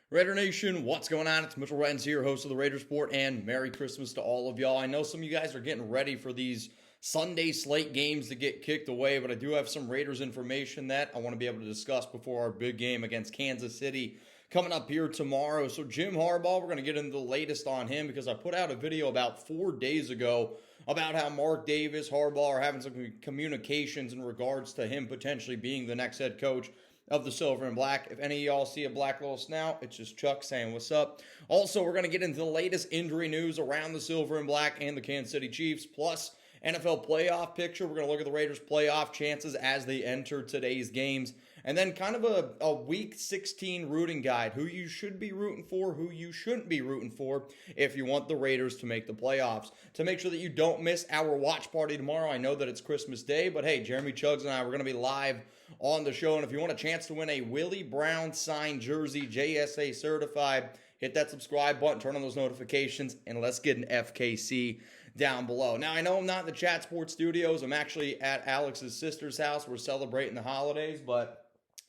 Raider Nation, what's going on? It's Mitchell Renz here, host of the Raiders Report, and Merry Christmas to all of y'all. I know some of you guys are getting ready for these Sunday slate games to get kicked away, but I do have some Raiders information that I want to be able to discuss before our big game against Kansas City coming up here tomorrow. So Jim Harbaugh, we're going to get into the latest on him because I put out a video about 4 days ago about how Mark Davis, Harbaugh are having some communications in regards to him potentially being the next head coach of the Silver and Black. If any of y'all see a black little snout, it's just Chuck saying what's up. Also, we're going to get into the latest injury news around the Silver and Black and the Kansas City Chiefs, plus NFL playoff picture. We're going to look at the Raiders' playoff chances as they enter today's games. And then kind of a Week 16 rooting guide, who you should be rooting for, who you shouldn't be rooting for if you want the Raiders to make the playoffs. To make sure that you don't miss our watch party tomorrow, I know that it's Christmas Day, but hey, Jeremy Chuggs and I, we're going to be live on the show. And if you want a chance to win a Willie Brown signed jersey, JSA certified, hit that subscribe button, turn on those notifications, and let's get an FKC down below. Now, I know I'm not in the Chat Sports Studios. I'm actually at Alex's sister's house. We're celebrating the holidays, but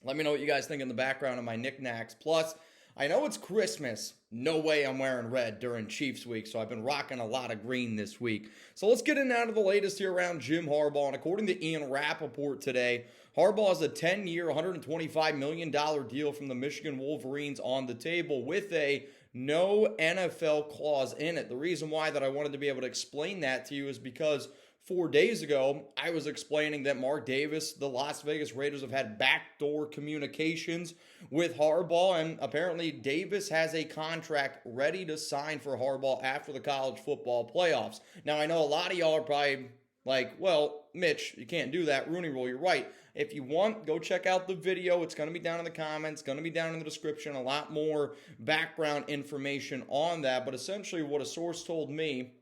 let me know what you guys think in the background of my knickknacks. Plus, I know it's Christmas. No way I'm wearing red during Chiefs week, so I've been rocking a lot of green this week. So let's get in out of the latest here around Jim Harbaugh. And according to Ian Rapoport today, Harbaugh has a 10-year, $125 million deal from the Michigan Wolverines on the table with a no NFL clause in it. The reason why that I wanted to be able to explain that to you is because 4 days ago, I was explaining that Mark Davis, the Las Vegas Raiders, have had backdoor communications with Harbaugh, and apparently Davis has a contract ready to sign for Harbaugh after the college football playoffs. Now, I know a lot of y'all are probably like, well, Mitch, you can't do that. Rooney Rule, you're right. If you want, go check out the video. It's going to be down in the comments, going to be down in the description, a lot more background information on that. But essentially what a source told me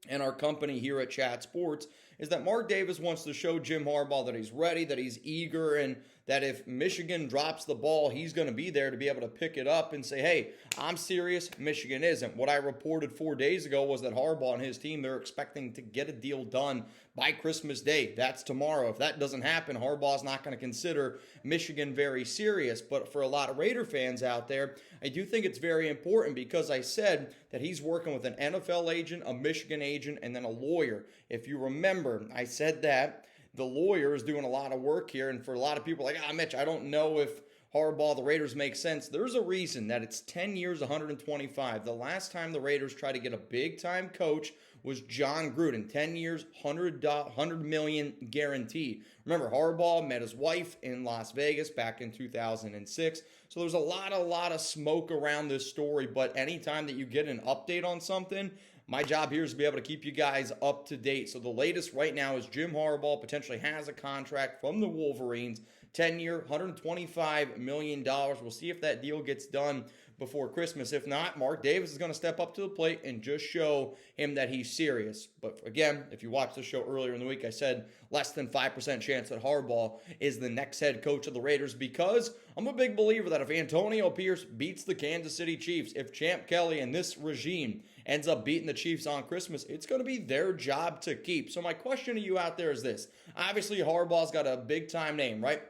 and our company here at Chat Sports is that Mark Davis wants to show Jim Harbaugh that he's ready, that he's eager, and that if Michigan drops the ball, he's going to be there to be able to pick it up and say, hey, I'm serious, Michigan isn't. What I reported 4 days ago was that Harbaugh and his team, they're expecting to get a deal done by Christmas Day. That's tomorrow. If that doesn't happen, Harbaugh's not going to consider Michigan very serious. But for a lot of Raider fans out there, I do think it's very important because I said that he's working with an NFL agent, a Michigan agent, and then a lawyer. If you remember, I said that the lawyer is doing a lot of work here, and for a lot of people like, Mitch, I don't know if Harbaugh, the Raiders make sense. There's a reason that it's 10 years, 125. The last time the Raiders tried to get a big-time coach was John Gruden. 10 years, $100 million guaranteed. Remember, Harbaugh met his wife in Las Vegas back in 2006. So there's a lot of smoke around this story, but anytime that you get an update on something, my job here is to be able to keep you guys up to date. So the latest right now is Jim Harbaugh potentially has a contract from the Wolverines, 10-year, $125 million. We'll see if that deal gets done before Christmas. If not, Mark Davis is going to step up to the plate and just show him that he's serious. But again, if you watched the show earlier in the week, I said less than 5% chance that Harbaugh is the next head coach of the Raiders because I'm a big believer that if Antonio Pierce beats the Kansas City Chiefs, if Champ Kelly and this regime ends up beating the Chiefs on Christmas, it's going to be their job to keep. So my question to you out there is this. Obviously, Harbaugh's got a big-time name, right?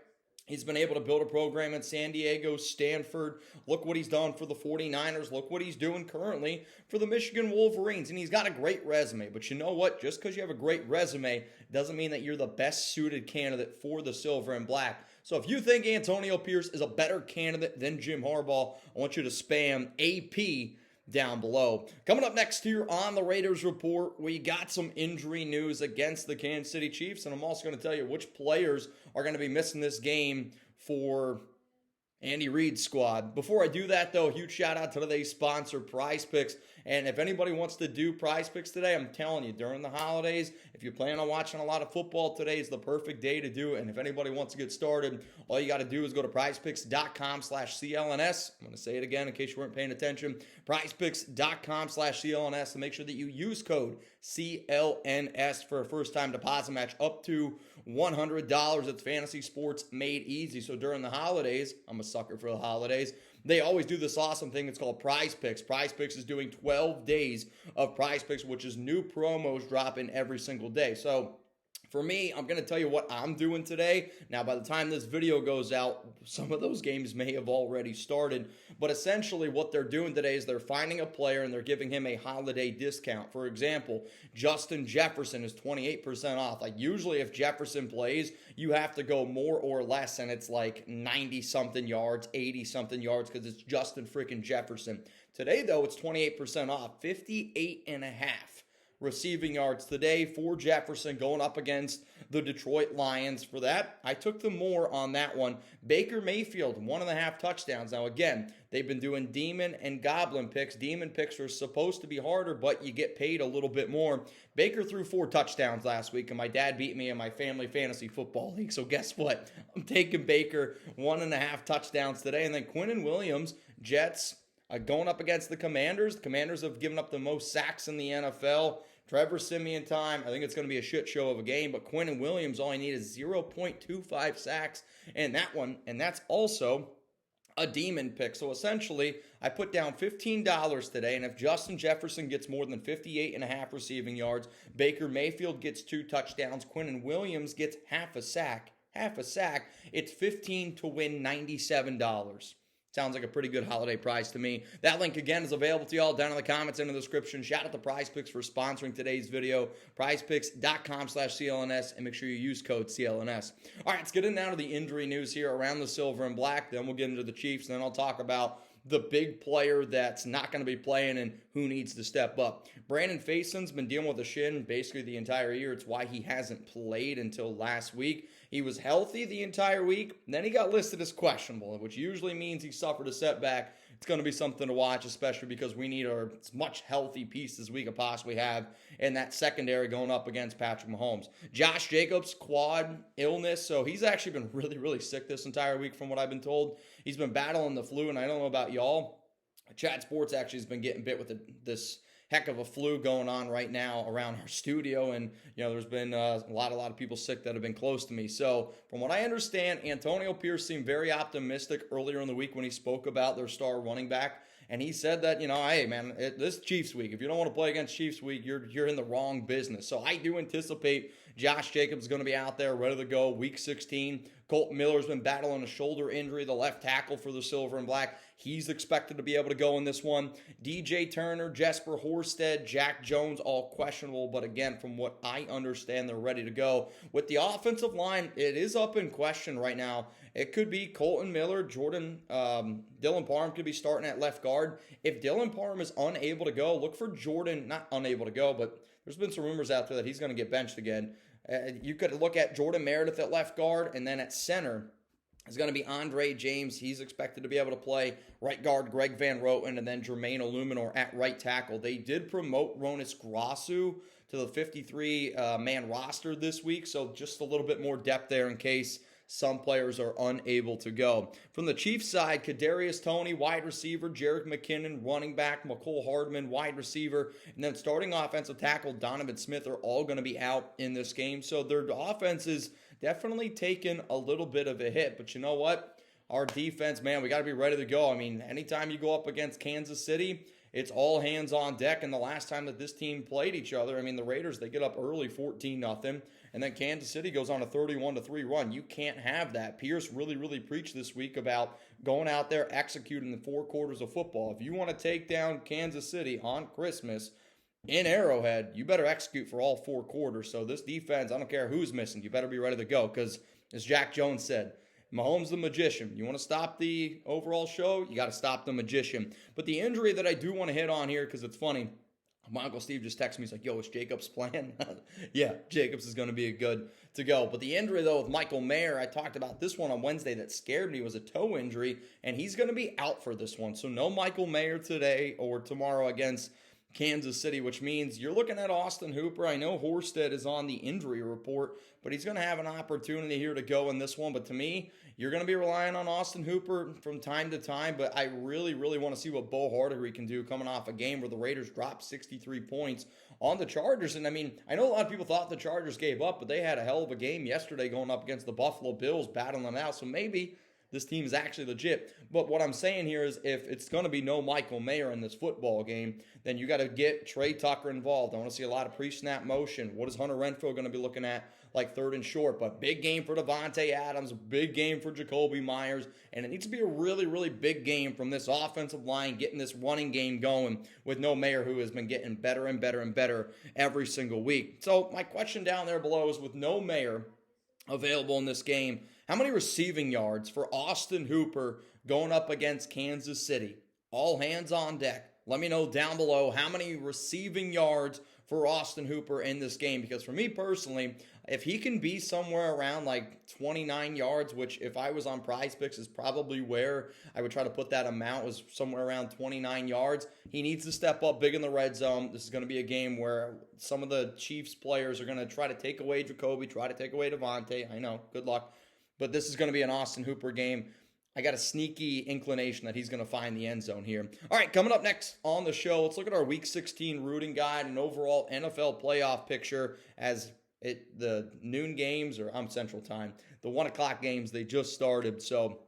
He's been able to build a program in San Diego, Stanford. Look what he's done for the 49ers. Look what he's doing currently for the Michigan Wolverines. And he's got a great resume. But you know what? Just because you have a great resume doesn't mean that you're the best suited candidate for the Silver and Black. So if you think Antonio Pierce is a better candidate than Jim Harbaugh, I want you to spam AP down below. Coming up next here on the Raiders Report, we got some injury news against the Kansas City Chiefs, and I'm also going to tell you which players are going to be missing this game for Andy Reid's squad. Before I do that, though, huge shout out to today's sponsor, Prize Picks. And if anybody wants to do Prize Picks today, I'm telling you, during the holidays, if you plan on watching a lot of football, today is the perfect day to do it. And if anybody wants to get started, all you got to do is go to prizepicks.com/CLNS. I'm going to say it again in case you weren't paying attention. Prizepicks.com/CLNS to make sure that you use code CLNS for a first-time deposit match up to $100. It's fantasy sports made easy. So during the holidays, I'm a sucker for the holidays, they always do this awesome thing. It's called Prize Picks. Prize Picks is doing 12 days of Prize Picks, which is new promos dropping every single day. So For me, I'm going to tell you what I'm doing today. Now, by the time this video goes out, some of those games may have already started. But essentially, what they're doing today is they're finding a player and they're giving him a holiday discount. For example, Justin Jefferson is 28% off. Like, usually if Jefferson plays, you have to go more or less, and it's like 90-something yards, 80-something yards, because it's Justin freaking Jefferson. Today, though, it's 28% off, 58.5 receiving yards today for Jefferson going up against the Detroit Lions. For that, I took the more on that one. Baker Mayfield, 1.5 touchdowns. Now, again, they've been doing demon and goblin picks. Demon picks are supposed to be harder, but you get paid a little bit more. Baker threw 4 touchdowns last week, and my dad beat me in my family fantasy football league. So guess what? I'm taking Baker 1.5 touchdowns today. And then Quinnen Williams, Jets, going up against the Commanders. The Commanders have given up the most sacks in the NFL. Trevor Siemian time. I think it's going to be a shit show of a game, but Quinnen Williams, all I need is 0.25 sacks in that one, and that's also a demon pick. So essentially, I put down $15 today, and if Justin Jefferson gets more than 58.5 receiving yards, Baker Mayfield gets 2 touchdowns, Quinnen Williams gets half a sack, it's $15 to win $97. Sounds like a pretty good holiday prize to me. That link, again, is available to y'all down in the comments and in the description. Shout out to PrizePicks for sponsoring today's video. PrizePicks.com/CLNS, and make sure you use code CLNS. All right, let's get in now to the injury news here around the silver and black. Then we'll get into the Chiefs, and then I'll talk about the big player that's not going to be playing and who needs to step up. Brandon Faison's been dealing with a shin basically the entire year. It's why he hasn't played until last week. He was healthy the entire week. Then he got listed as questionable, which usually means he suffered a setback. It's going to be something to watch, especially because we need as much healthy piece as we could possibly have in that secondary going up against Patrick Mahomes. Josh Jacobs, quad illness, so he's actually been really, really sick this entire week from what I've been told. He's been battling the flu, and I don't know about y'all. Chat Sports actually has been getting bit with this heck of a flu going on right now around our studio, and there's been a lot of people sick that have been close to me. So from what I understand, Antonio Pierce seemed very optimistic earlier in the week when he spoke about their star running back, and he said that, hey man, this Chiefs week, if you don't want to play against Chiefs week, you're in the wrong business. So I do anticipate Josh Jacobs is going to be out there ready to go week 16. Kolton Miller has been battling a shoulder injury, the left tackle for the silver and black. He's expected to be able to go in this one. DJ Turner, Jesper Horsted, Jack Jones, all questionable. But again, from what I understand, they're ready to go. With the offensive line, it is up in question right now. It could be Kolton Miller, Dylan Parham could be starting at left guard. If Dylan Parham is unable to go, look for Jordan, not unable to go, but there's been some rumors out there that he's going to get benched again. You could look at Jordan Meredith at left guard, and then at center is going to be Andre James. He's expected to be able to play. Right guard, Greg Van Roten, and then Jermaine Illuminor at right tackle. They did promote Ronis Grasu to the 53-man roster this week, so just a little bit more depth there in case some players are unable to go. From the Chiefs side, Kadarius Toney, wide receiver, Jerick McKinnon, running back, McCole Hardman, wide receiver, and then starting offensive tackle, Donovan Smith, are all going to be out in this game. So their offense is definitely taken a little bit of a hit. But you know what? Our defense, man, we got to be ready to go. I mean, anytime you go up against Kansas City, it's all hands on deck. And the last time that this team played each other, I mean, the Raiders, they get up early 14-0. And then Kansas City goes on a 31-3 run. You can't have that. Pierce really, really preached this week about going out there, executing the 4 quarters of football. If you want to take down Kansas City on Christmas in Arrowhead, you better execute for all 4 quarters. So this defense, I don't care who's missing, you better be ready to go. Because as Jack Jones said, Mahomes the magician. You want to stop the overall show, you got to stop the magician. But the injury that I do want to hit on here, because it's funny, my Uncle Steve just texted me. He's like, yo, is Jacobs playing? Yeah, Jacobs is going to be good to go. But the injury, though, with Michael Mayer, I talked about this one on Wednesday that scared me, was a toe injury, and he's going to be out for this one. So no Michael Mayer today or tomorrow against Kansas City, which means you're looking at Austin Hooper. I know Horsted is on the injury report, but he's going to have an opportunity here to go in this one. But to me, you're going to be relying on Austin Hooper from time to time, but I really, really want to see what Bo Hardigree can do coming off a game where the Raiders dropped 63 points on the Chargers. And I mean, I know a lot of people thought the Chargers gave up, but they had a hell of a game yesterday going up against the Buffalo Bills, battling it out. So maybe this team is actually legit. But what I'm saying here is if it's going to be no Michael Mayer in this football game, then you got to get Trey Tucker involved. I want to see a lot of pre-snap motion. What is Hunter Renfrow going to be looking at like third and short? But big game for Davante Adams, big game for Jacoby Myers, and it needs to be a really, really big game from this offensive line, getting this running game going with no Mayer, who has been getting better and better and better every single week. So my question down there below is, with no Mayer available in this game, how many receiving yards for Austin Hooper going up against Kansas City? All hands on deck. Let me know down below how many receiving yards for Austin Hooper in this game, because for me personally, if he can be somewhere around like 29 yards, which if I was on Prize Picks is probably where I would try to put that amount, was somewhere around 29 yards. He needs to step up big in the red zone. This is going to be a game where some of the Chiefs players are going to try to take away Jacoby, try to take away Davante. I know, good luck. But this is going to be an Austin Hooper game. I got a sneaky inclination that he's going to find the end zone here. All right, coming up next on the show, let's look at our Week 16 rooting guide and overall NFL playoff picture as the noon games, or I'm Central Time, the 1 o'clock games, they just started. So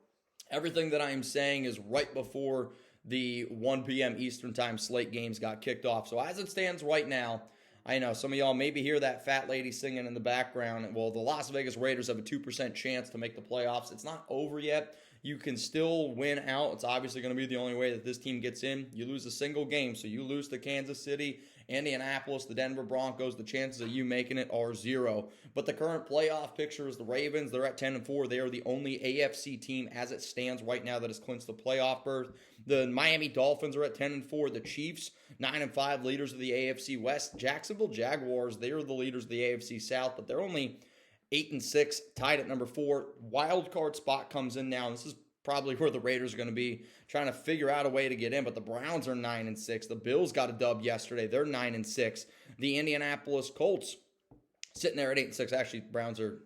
everything that I'm saying is right before the 1 p.m. Eastern Time slate games got kicked off. So as it stands right now, I know some of y'all maybe hear that fat lady singing in the background. Well, the Las Vegas Raiders have a 2% chance to make the playoffs. It's not over yet. You can still win out. It's obviously going to be the only way that this team gets in. You lose a single game. So you lose to Kansas City, Indianapolis, the Denver Broncos. The chances of you making it are 0. But the current playoff picture is the Ravens. They're at 10-4. They are the only AFC team as it stands right now that has clinched the playoff berth. The Miami Dolphins are at 10-4. The Chiefs, 9-5, leaders of the AFC West. Jacksonville Jaguars, they are the leaders of the AFC South, but they're only 8-6, tied at number 4. Wild card spot comes in now. This is probably where the Raiders are going to be trying to figure out a way to get in, but the Browns are 9-6. The Bills got a dub yesterday. They're 9-6. The Indianapolis Colts sitting there at 8-6. Actually, Browns are,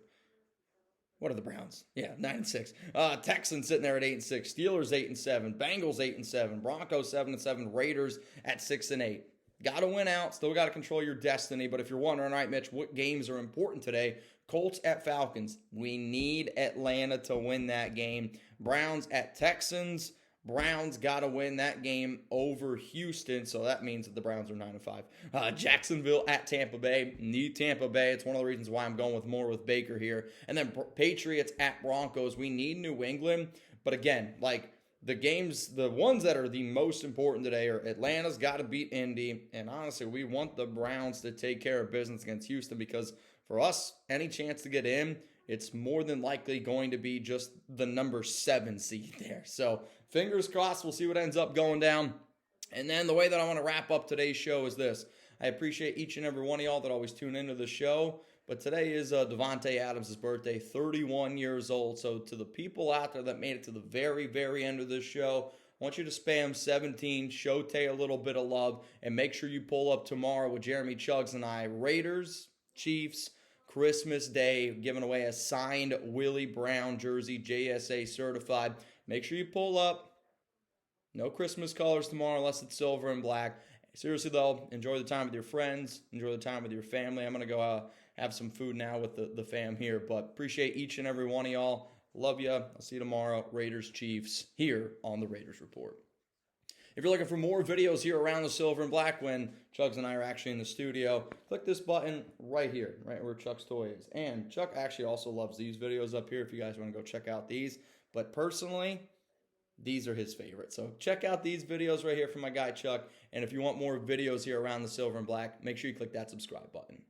what are the Browns? Yeah, 9-6. Texans sitting there at 8-6. Steelers 8-7. Bengals 8-7. Broncos 7-7. Raiders at 6-8. Got to win out. Still got to control your destiny. But if you're wondering, all right, Mitch, what games are important today? Colts at Falcons. We need Atlanta to win that game. Browns at Texans. Browns got to win that game over Houston, so that means that the Browns are 9-5. Jacksonville at Tampa Bay. Need Tampa Bay. It's one of the reasons why I'm going with more with Baker here. And then Patriots at Broncos. We need New England. But again, like the games, the ones that are the most important today are Atlanta's got to beat Indy. And honestly, we want the Browns to take care of business against Houston, because for us, any chance to get in, it's more than likely going to be just the number 7 seed there. So fingers crossed, we'll see what ends up going down. And then the way that I want to wrap up today's show is this. I appreciate each and every one of y'all that always tune into the show. But today is Davante Adams' birthday, 31 years old. So to the people out there that made it to the very, very end of this show, I want you to spam 17, show Tay a little bit of love, and make sure you pull up tomorrow with Jeremy Chuggs and I. Raiders, Chiefs, Christmas Day, giving away a signed Willie Brown jersey, JSA certified. Make sure you pull up. No Christmas colors tomorrow unless it's silver and black. Seriously, though, enjoy the time with your friends. Enjoy the time with your family. I'm going to go have some food now with the fam here. But appreciate each and every one of y'all. Love you. I'll see you tomorrow. Raiders, Chiefs, here on the Raiders Report. If you're looking for more videos here around the silver and black when Chugs and I are actually in the studio, click this button right here, right where Chuck's toy is. And Chuck actually also loves these videos up here if you guys want to go check out these. But personally, these are his favorites. So check out these videos right here from my guy Chuck. And if you want more videos here around the silver and black, make sure you click that subscribe button.